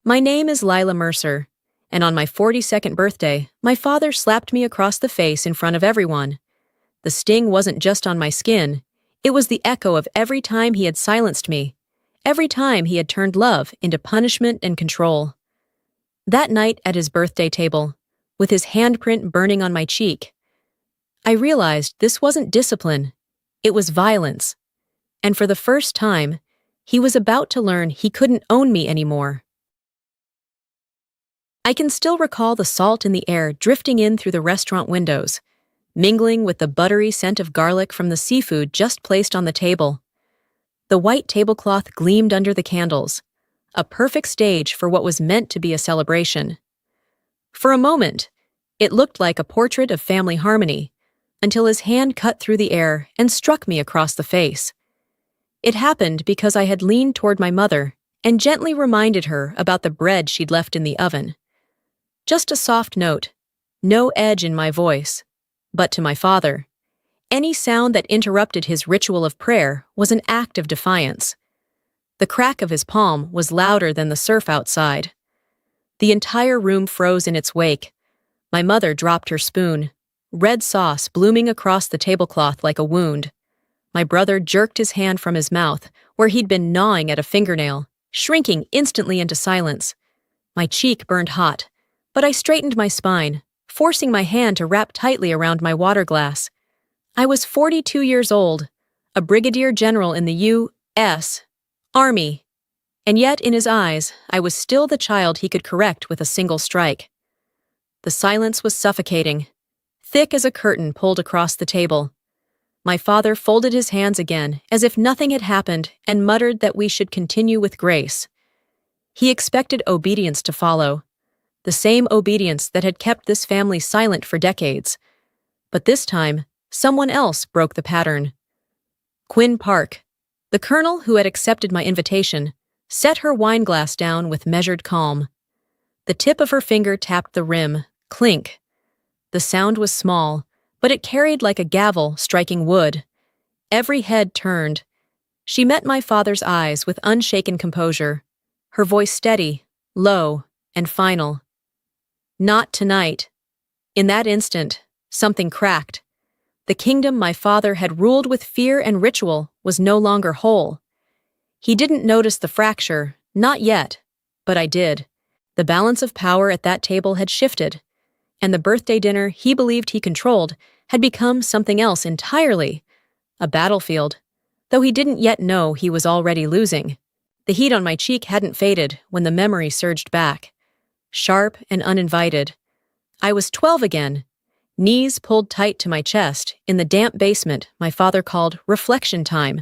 My name is Lila Mercer, and on my 42nd birthday, my father slapped me across the face in front of everyone. The sting wasn't just on my skin, it was the echo of every time he had silenced me, every time he had turned love into punishment and control. That night at his birthday table, with his handprint burning on my cheek, I realized this wasn't discipline, it was violence. And for the first time, he was about to learn he couldn't own me anymore. I can still recall the salt in the air drifting in through the restaurant windows, mingling with the buttery scent of garlic from the seafood just placed on the table. The white tablecloth gleamed under the candles, a perfect stage for what was meant to be a celebration. For a moment, it looked like a portrait of family harmony, until his hand cut through the air and struck me across the face. It happened because I had leaned toward my mother and gently reminded her about the bread she'd left in the oven. Just a soft note, no edge in my voice, but to my father, any sound that interrupted his ritual of prayer was an act of defiance. The crack of his palm was louder than the surf outside. The entire room froze in its wake. My mother dropped her spoon, red sauce blooming across the tablecloth like a wound. My brother jerked his hand from his mouth, where he'd been gnawing at a fingernail, shrinking instantly into silence. My cheek burned hot, but I straightened my spine, forcing my hand to wrap tightly around my water glass. I was 42 years old, a brigadier general in the U.S. Army, and yet in his eyes, I was still the child he could correct with a single strike. The silence was suffocating, thick as a curtain pulled across the table. My father folded his hands again, as if nothing had happened, and muttered that we should continue with grace. He expected obedience to follow, the same obedience that had kept this family silent for decades. But this time, someone else broke the pattern. Quinn Park, the colonel who had accepted my invitation, set her wine glass down with measured calm. The tip of her finger tapped the rim, clink. The sound was small, but it carried like a gavel striking wood. Every head turned. She met my father's eyes with unshaken composure, her voice steady, low, and final. Not tonight. In that instant, something cracked. The kingdom my father had ruled with fear and ritual was no longer whole. He didn't notice the fracture, not yet, but I did. The balance of power at that table had shifted, and the birthday dinner he believed he controlled had become something else entirely, a battlefield, though he didn't yet know he was already losing. The heat on my cheek hadn't faded when the memory surged back. Sharp and uninvited. I was 12 again, knees pulled tight to my chest in the damp basement my father called reflection time.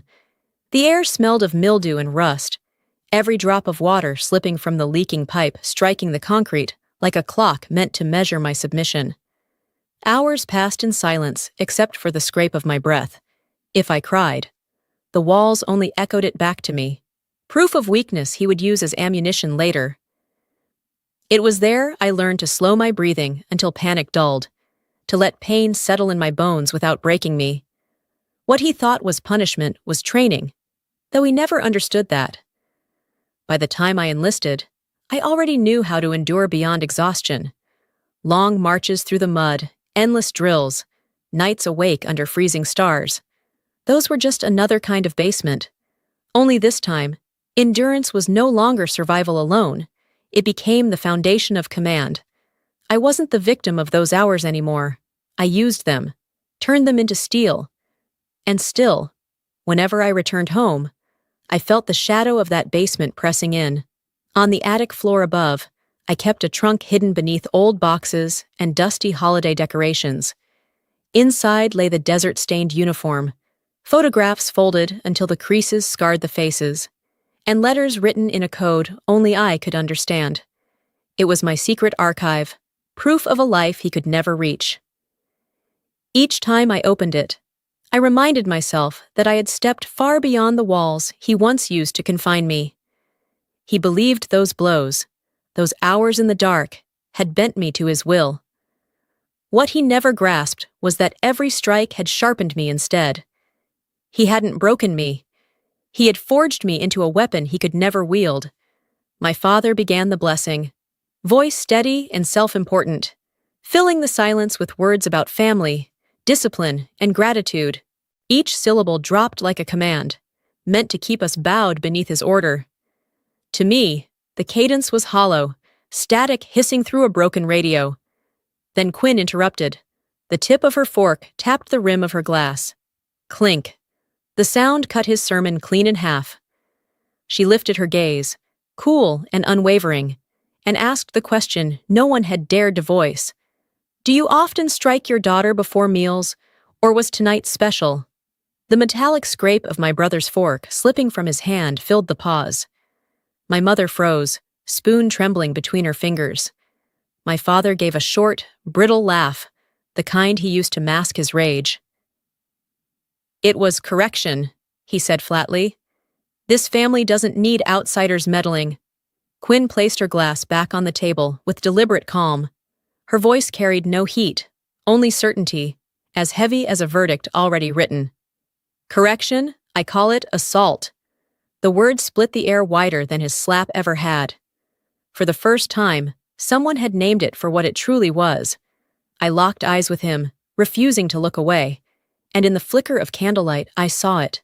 The air smelled of mildew and rust, every drop of water slipping from the leaking pipe striking the concrete like a clock meant to measure my submission. Hours passed in silence except for the scrape of my breath. If I cried, the walls only echoed it back to me, proof of weakness he would use as ammunition later. It was there I learned to slow my breathing until panic dulled, to let pain settle in my bones without breaking me. What he thought was punishment was training, though he never understood that. By the time I enlisted, I already knew how to endure beyond exhaustion. Long marches through the mud, endless drills, nights awake under freezing stars. Those were just another kind of basement. Only this time, endurance was no longer survival alone. It became the foundation of command. I wasn't the victim of those hours anymore. I used them, turned them into steel. And still, whenever I returned home, I felt the shadow of that basement pressing in. On the attic floor above, I kept a trunk hidden beneath old boxes and dusty holiday decorations. Inside lay the desert-stained uniform, photographs folded until the creases scarred the faces, and letters written in a code only I could understand. It was my secret archive, proof of a life he could never reach. Each time I opened it, I reminded myself that I had stepped far beyond the walls he once used to confine me. He believed those blows, those hours in the dark, had bent me to his will. What he never grasped was that every strike had sharpened me instead. He hadn't broken me. He had forged me into a weapon he could never wield. My father began the blessing, voice steady and self-important, filling the silence with words about family, discipline, and gratitude. Each syllable dropped like a command, meant to keep us bowed beneath his order. To me, the cadence was hollow, static hissing through a broken radio. Then Quinn interrupted. The tip of her fork tapped the rim of her glass. Clink. The sound cut his sermon clean in half. She lifted her gaze, cool and unwavering, and asked the question no one had dared to voice. Do you often strike your daughter before meals, or was tonight special? The metallic scrape of my brother's fork slipping from his hand filled the pause. My mother froze, spoon trembling between her fingers. My father gave a short, brittle laugh, the kind he used to mask his rage. It was correction, he said flatly. This family doesn't need outsiders meddling. Quinn placed her glass back on the table with deliberate calm. Her voice carried no heat, only certainty, as heavy as a verdict already written. Correction, I call it assault. The word split the air wider than his slap ever had. For the first time, someone had named it for what it truly was. I locked eyes with him, refusing to look away, and in the flicker of candlelight I saw it.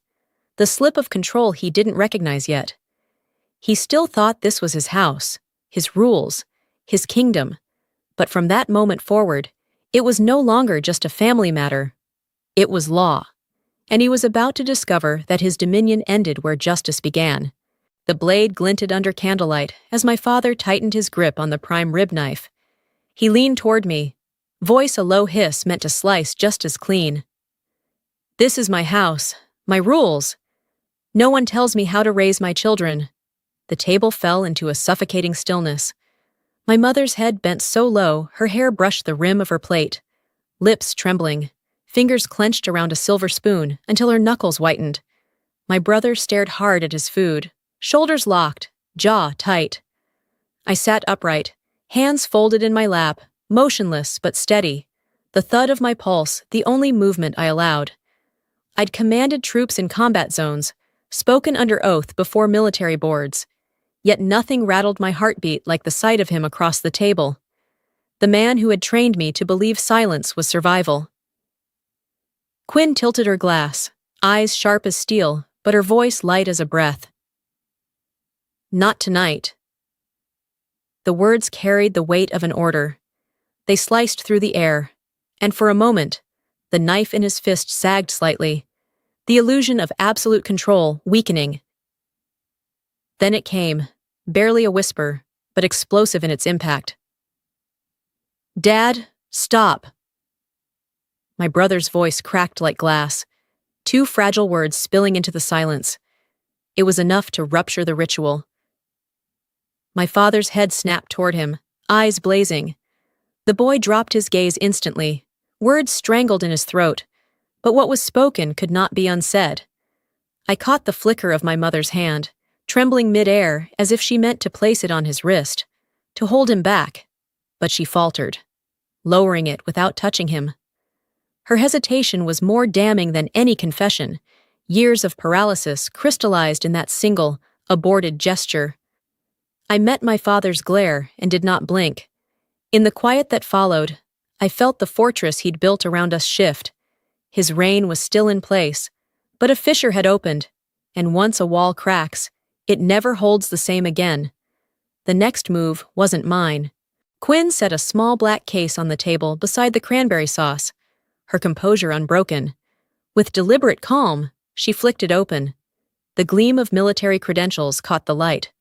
The slip of control he didn't recognize yet. He still thought this was his house, his rules, his kingdom. But from that moment forward, it was no longer just a family matter. It was law. And he was about to discover that his dominion ended where justice began. The blade glinted under candlelight as my father tightened his grip on the prime rib knife. He leaned toward me, voice a low hiss meant to slice just as clean. This is my house, my rules. No one tells me how to raise my children. The table fell into a suffocating stillness. My mother's head bent so low, her hair brushed the rim of her plate. Lips trembling, fingers clenched around a silver spoon until her knuckles whitened. My brother stared hard at his food, shoulders locked, jaw tight. I sat upright, hands folded in my lap, motionless but steady, the thud of my pulse the only movement I allowed. I'd commanded troops in combat zones, spoken under oath before military boards, yet nothing rattled my heartbeat like the sight of him across the table. The man who had trained me to believe silence was survival. Quinn tilted her glass, eyes sharp as steel, but her voice light as a breath. Not tonight. The words carried the weight of an order. They sliced through the air, and for a moment, the knife in his fist sagged slightly, the illusion of absolute control weakening. Then it came, barely a whisper, but explosive in its impact. Dad, stop. My brother's voice cracked like glass, two fragile words spilling into the silence. It was enough to rupture the ritual. My father's head snapped toward him, eyes blazing. The boy dropped his gaze instantly, words strangled in his throat, but what was spoken could not be unsaid. I caught the flicker of my mother's hand, trembling mid-air as if she meant to place it on his wrist, to hold him back, but she faltered, lowering it without touching him. Her hesitation was more damning than any confession, years of paralysis crystallized in that single, aborted gesture. I met my father's glare and did not blink. In the quiet that followed, I felt the fortress he'd built around us shift. His reign was still in place, but a fissure had opened, and once a wall cracks, it never holds the same again. The next move wasn't mine. Quinn set a small black case on the table beside the cranberry sauce, her composure unbroken. With deliberate calm, she flicked it open. The gleam of military credentials caught the light,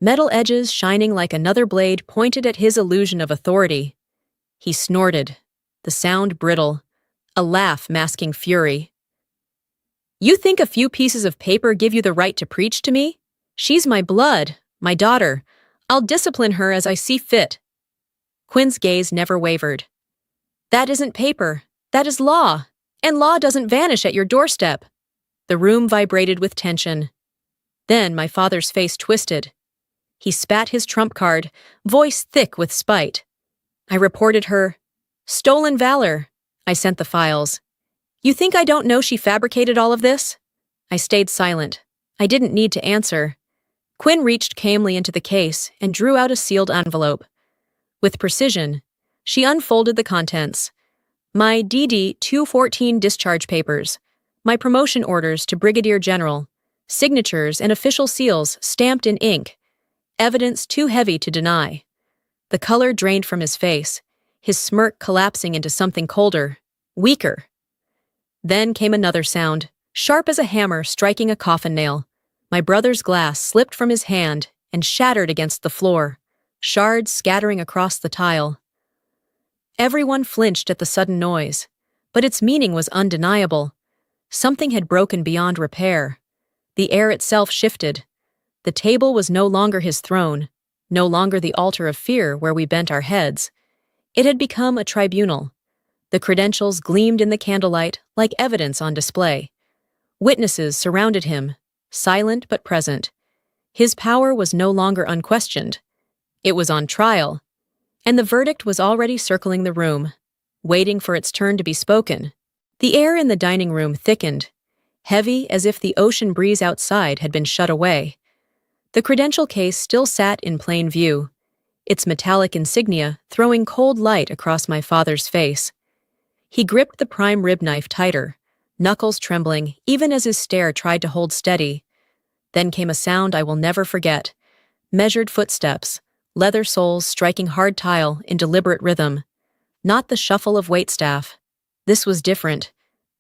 metal edges shining like another blade pointed at his illusion of authority. He snorted, the sound brittle, a laugh masking fury. You think a few pieces of paper give you the right to preach to me? She's my blood, my daughter. I'll discipline her as I see fit. Quinn's gaze never wavered. That isn't paper. That is law. And law doesn't vanish at your doorstep. The room vibrated with tension. Then my father's face twisted. He spat his trump card, voice thick with spite. I reported her. Stolen valor. I sent the files. You think I don't know she fabricated all of this? I stayed silent. I didn't need to answer. Quinn reached calmly into the case and drew out a sealed envelope. With precision, she unfolded the contents. My DD 214 discharge papers, my promotion orders to Brigadier General, signatures and official seals stamped in ink, evidence too heavy to deny. The color drained from his face, his smirk collapsing into something colder, weaker. Then came another sound, sharp as a hammer striking a coffin nail. My brother's glass slipped from his hand and shattered against the floor, shards scattering across the tile. Everyone flinched at the sudden noise, but its meaning was undeniable. Something had broken beyond repair. The air itself shifted. The table was no longer his throne, no longer the altar of fear where we bent our heads. It had become a tribunal. The credentials gleamed in the candlelight like evidence on display. Witnesses surrounded him, silent but present. His power was no longer unquestioned. It was on trial, and the verdict was already circling the room, waiting for its turn to be spoken. The air in the dining room thickened, heavy as if the ocean breeze outside had been shut away. The credential case still sat in plain view, its metallic insignia throwing cold light across my father's face. He gripped the prime rib knife tighter, knuckles trembling even as his stare tried to hold steady. Then came a sound I will never forget. Measured footsteps, leather soles striking hard tile in deliberate rhythm. Not the shuffle of waitstaff. This was different.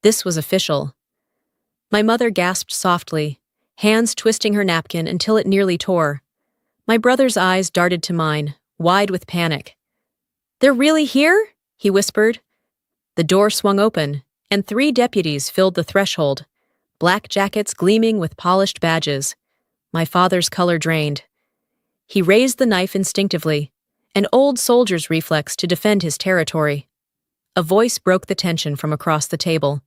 This was official. My mother gasped softly, hands twisting her napkin until it nearly tore. My brother's eyes darted to mine, wide with panic. "They're really here?" he whispered. The door swung open, and 3 deputies filled the threshold, black jackets gleaming with polished badges. My father's color drained. He raised the knife instinctively, an old soldier's reflex to defend his territory. A voice broke the tension from across the table.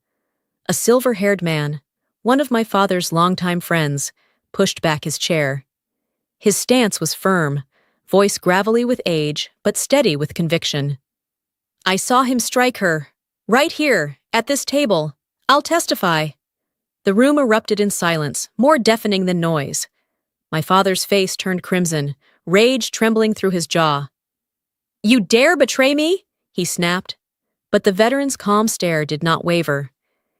A silver-haired man, one of my father's longtime friends, pushed back his chair. His stance was firm, voice gravelly with age, but steady with conviction. "I saw him strike her. Right here, at this table. I'll testify." The room erupted in silence, more deafening than noise. My father's face turned crimson, rage trembling through his jaw. "You dare betray me?" he snapped. But the veteran's calm stare did not waver.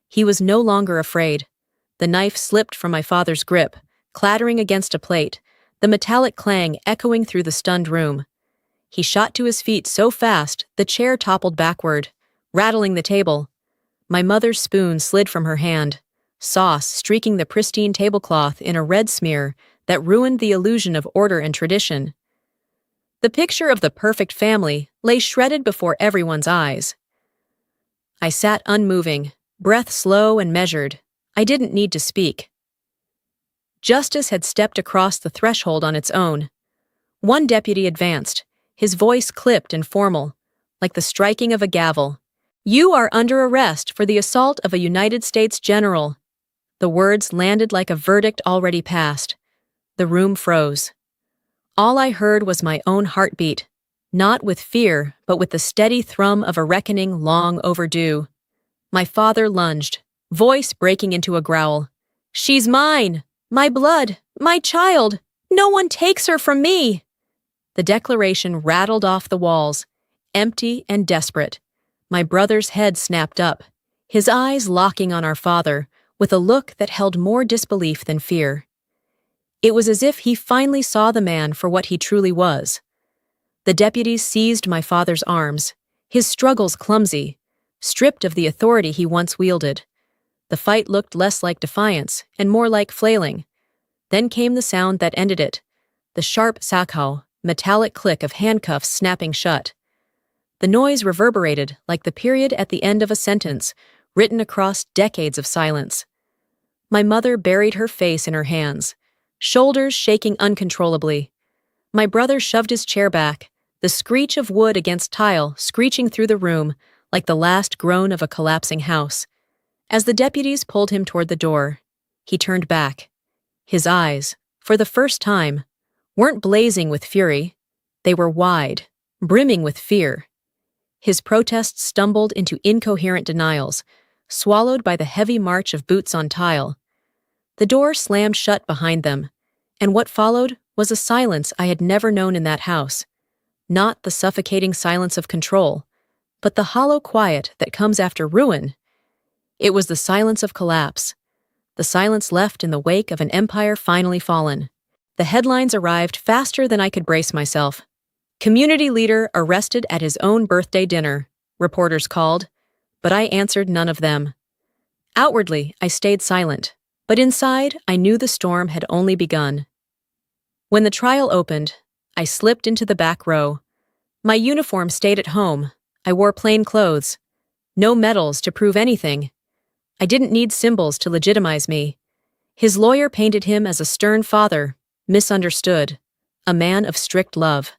He was no longer afraid. The knife slipped from my father's grip, clattering against a plate, the metallic clang echoing through the stunned room. He shot to his feet so fast the chair toppled backward, rattling the table. My mother's spoon slid from her hand, sauce streaking the pristine tablecloth in a red smear that ruined the illusion of order and tradition. The picture of the perfect family lay shredded before everyone's eyes. I sat unmoving, breath slow and measured. I didn't need to speak. Justice had stepped across the threshold on its own. One deputy advanced, his voice clipped and formal, like the striking of a gavel. "You are under arrest for the assault of a United States general." The words landed like a verdict already passed. The room froze. All I heard was my own heartbeat, not with fear, but with the steady thrum of a reckoning long overdue. My father lunged, voice breaking into a growl. "She's mine! My blood! My child! No one takes her from me!" The declaration rattled off the walls, empty and desperate. My brother's head snapped up, his eyes locking on our father, with a look that held more disbelief than fear. It was as if he finally saw the man for what he truly was. The deputies seized my father's arms, his struggles clumsy, stripped of the authority he once wielded. The fight looked less like defiance and more like flailing. Then came the sound that ended it, the sharp sakao, metallic click of handcuffs snapping shut. The noise reverberated like the period at the end of a sentence, written across decades of silence. My mother buried her face in her hands, shoulders shaking uncontrollably. My brother shoved his chair back, the screech of wood against tile screeching through the room like the last groan of a collapsing house. As the deputies pulled him toward the door, he turned back. His eyes, for the first time, weren't blazing with fury. They were wide, brimming with fear. His protests stumbled into incoherent denials, swallowed by the heavy march of boots on tile. The door slammed shut behind them, And what followed was a silence I had never known in that house. Not the suffocating silence of control, but the hollow quiet that comes after ruin. It was the silence of collapse, the silence left in the wake of an empire finally fallen. The headlines arrived faster than I could brace myself. Community leader arrested at his own birthday dinner, reporters called, but I answered none of them. Outwardly, I stayed silent, but inside, I knew the storm had only begun. When the trial opened, I slipped into the back row. My uniform stayed at home. I wore plain clothes. No medals to prove anything. I didn't need symbols to legitimize me. His lawyer painted him as a stern father, misunderstood, a man of strict love.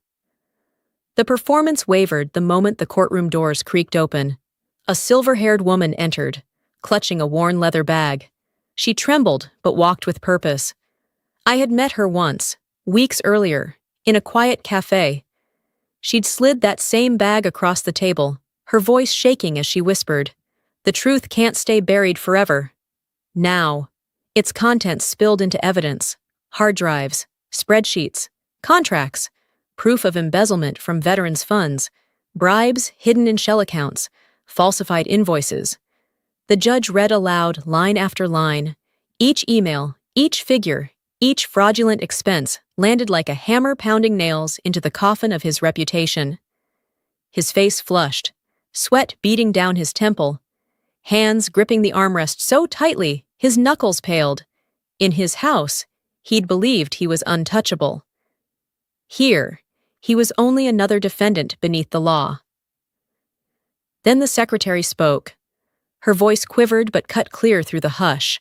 The performance wavered the moment the courtroom doors creaked open. A silver-haired woman entered, clutching a worn leather bag. She trembled but walked with purpose. I had met her once, weeks earlier, in a quiet cafe. She'd slid that same bag across the table, her voice shaking as she whispered, "The truth can't stay buried forever." Now, its contents spilled into evidence: hard drives, spreadsheets, contracts, proof of embezzlement from veterans' funds, bribes hidden in shell accounts, falsified invoices. The judge read aloud line after line. Each email, each figure, each fraudulent expense landed like a hammer pounding nails into the coffin of his reputation. His face flushed, sweat beading down his temple, hands gripping the armrest so tightly his knuckles paled. In his house, he'd believed he was untouchable. Here, he was only another defendant beneath the law. Then the secretary spoke. Her voice quivered but cut clear through the hush.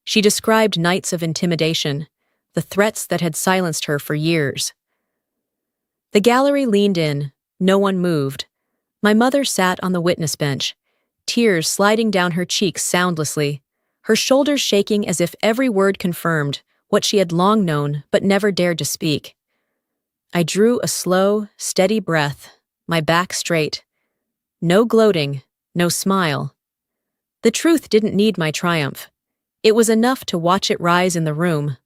She described nights of intimidation, the threats that had silenced her for years. The gallery leaned in. No one moved. My mother sat on the witness bench, tears sliding down her cheeks soundlessly, her shoulders shaking as if every word confirmed what she had long known but never dared to speak. I drew a slow, steady breath, my back straight. No gloating, no smile. The truth didn't need my triumph. It was enough to watch it rise in the room,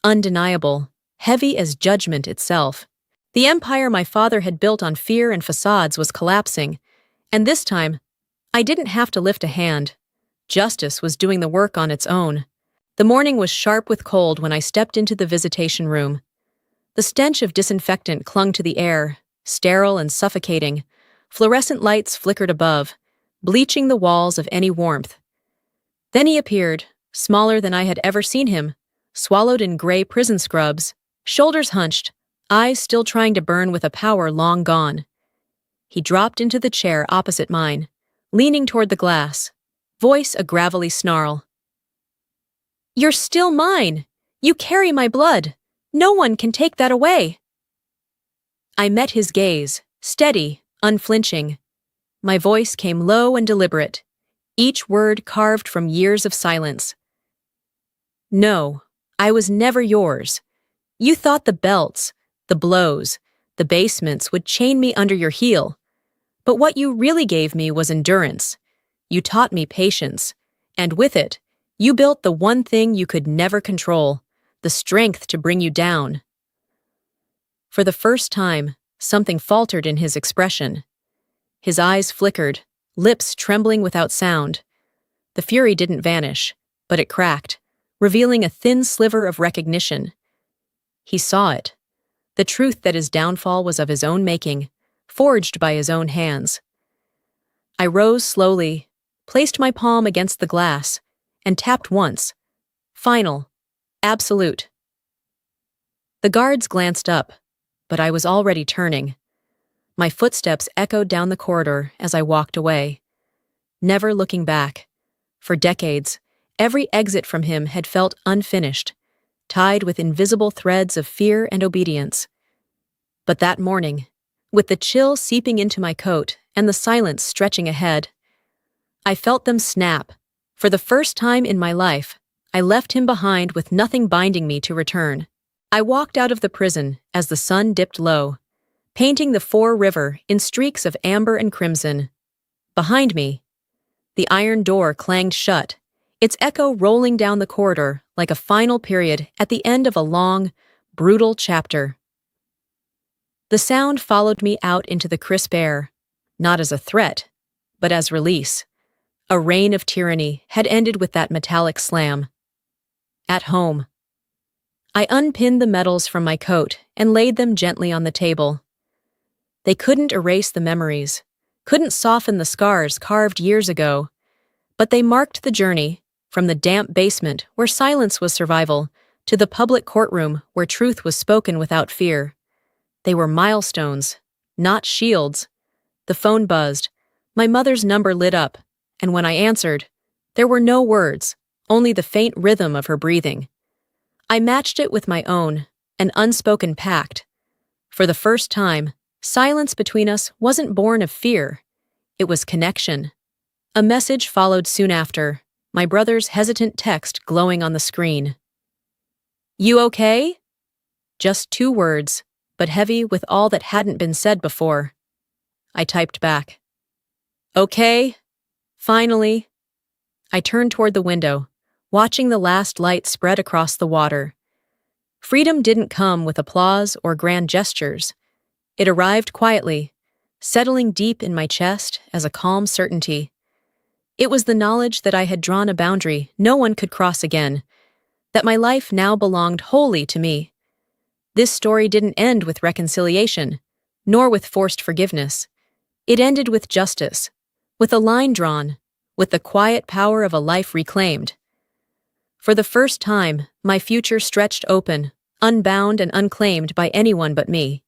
undeniable, heavy as judgment itself. The empire my father had built on fear and facades was collapsing, and this time, I didn't have to lift a hand. Justice was doing the work on its own. The morning was sharp with cold when I stepped into the visitation room. The stench of disinfectant clung to the air, sterile and suffocating. Fluorescent lights flickered above, bleaching the walls of any warmth. Then he appeared, smaller than I had ever seen him, swallowed in gray prison scrubs, shoulders hunched, eyes still trying to burn with a power long gone. He dropped into the chair opposite mine, leaning toward the glass, voice a gravelly snarl. "You're still mine! You carry my blood! No one can take that away!" I met his gaze, steady, unflinching. My voice came low and deliberate, each word carved from years of silence. "No, I was never yours. You thought the belts, the blows, the basements would chain me under your heel. But what you really gave me was endurance. You taught me patience, and with it, you built the one thing you could never control, the strength to bring you down." For the first time, something faltered in his expression. His eyes flickered, lips trembling without sound. The fury didn't vanish, but it cracked, revealing a thin sliver of recognition. He saw it, the truth that his downfall was of his own making, forged by his own hands. I rose slowly, placed my palm against the glass, and tapped once. Final. Absolute. The guards glanced up, but I was already turning. My footsteps echoed down the corridor as I walked away, never looking back. For decades, every exit from him had felt unfinished, tied with invisible threads of fear and obedience. But that morning, with the chill seeping into my coat and the silence stretching ahead, I felt them snap. For the first time in my life, I left him behind with nothing binding me to return. I walked out of the prison as the sun dipped low, painting the Fore River in streaks of amber and crimson. Behind me, the iron door clanged shut, its echo rolling down the corridor like a final period at the end of a long, Brutal chapter. The sound followed me out into the crisp air, not as a threat, but as release. A reign of tyranny had ended with that metallic slam. At home. I unpinned the medals from my coat and laid them gently on the table. They couldn't erase the memories, couldn't soften the scars carved years ago, but they marked the journey, from the damp basement where silence was survival to the public courtroom where truth was spoken without fear. They were milestones, not shields. The phone buzzed, my mother's number lit up, and when I answered, there were no words, only the faint rhythm of her breathing. I matched it with my own, an unspoken pact. For the first time, silence between us wasn't born of fear. It was connection. A message followed soon after, my brother's hesitant text glowing on the screen. "You okay?" Just 2 words, but heavy with all that hadn't been said before. I typed back. "Okay, finally." I turned toward the window, watching the last light spread across the water. Freedom didn't come with applause or grand gestures. It arrived quietly, settling deep in my chest as a calm certainty. It was the knowledge that I had drawn a boundary no one could cross again, that my life now belonged wholly to me. This story didn't end with reconciliation, nor with forced forgiveness. It ended with justice, with a line drawn, with the quiet power of a life reclaimed. For the first time, my future stretched open, unbound and unclaimed by anyone but me.